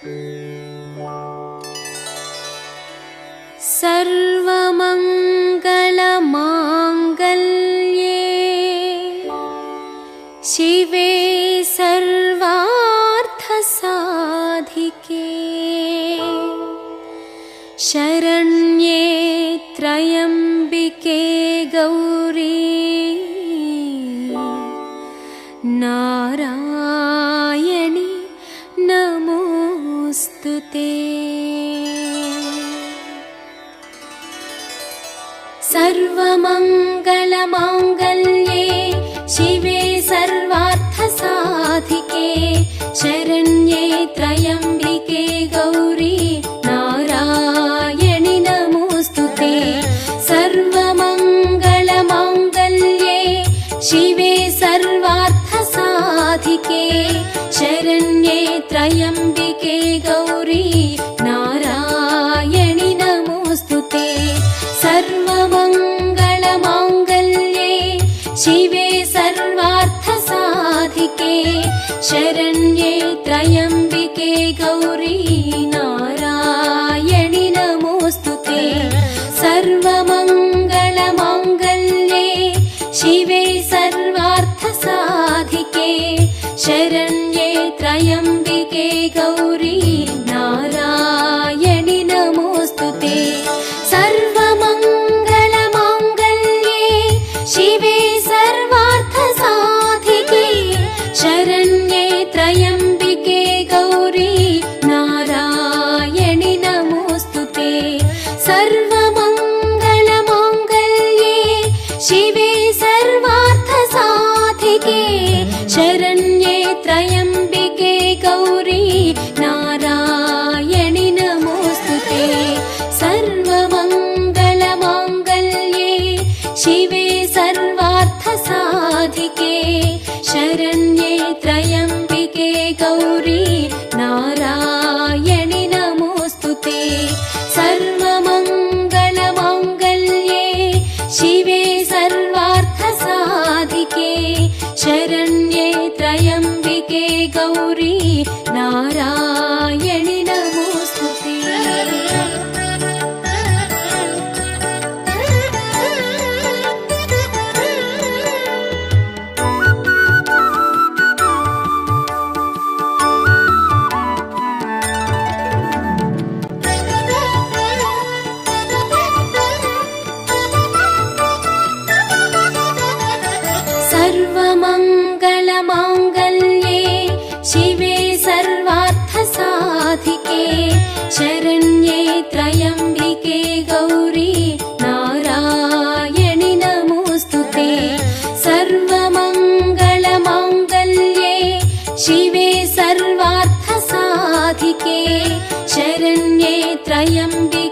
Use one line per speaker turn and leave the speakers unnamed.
सर्वमङ्गलमाङ्गल्ये शिवे सर्वार्थसाधिके शरण्ये त्र्यम्बिके गौरी नारायणि नमोस्तुते। सर्वमङ्गलमाङ्गल्ये शिवे सर्वार्थसाधिके शरण्ये त्र्यम्बिके गौरी नारायणि नमोस्तुते। सर्वमङ्गलमाङ्गल्ये शिवे सर्वार्थसाधिके शरण्ये त्र्यम्बिके गौरी नारायणि नमोस्तुते। सर्वमङ्गलमाङ्गल्ये शिवे सर्वार्थसाधिके शरण्ये त्र्यम्बिके गौरी नारायणि नमोस्तुते। सर्वमङ्गलमाङ्गल्ये शिवे सर्वार्थसाधिके शरण्ये त्र्यम्बिके गौरी नारायणि नमोस्तुते। सर्वमङ्गलमाङ्गल्ये शिवे सर्वार्थसाधिके शरण्ये त्र्यम्बिके गौरी नारायणि नमोस्तुते। सर्वमङ्गलमाङ्गल्ये शिवे सर्वार्थसाधिके शरण्ये त्र्यम्बिके गौरी नारायणि नमोस्तुते। सर्वमङ्गलमाङ्गल्ये शिवे सर्वार्थसाधिके शरण्ये त्र्यम्बिके गौरी नारायणि नमोस्तुते। सर्वमङ्गलमाङ्गल्ये शिवे सर्वार्थसाधिके शरण्ये त्र्यम्बिके गौरी नारायणि नमोस्तुते। सर्वमङ्गलमाङ्गल्ये शिवे सर्वार्थसाधिके शरण्ये त्र्यम्बिके गौरी नारायणि नमोस्तुते। सर्वमङ्गलमाङ्गल्ये शिवे सर्वार्थसाधिके शरण्ये त्र्यम्बिके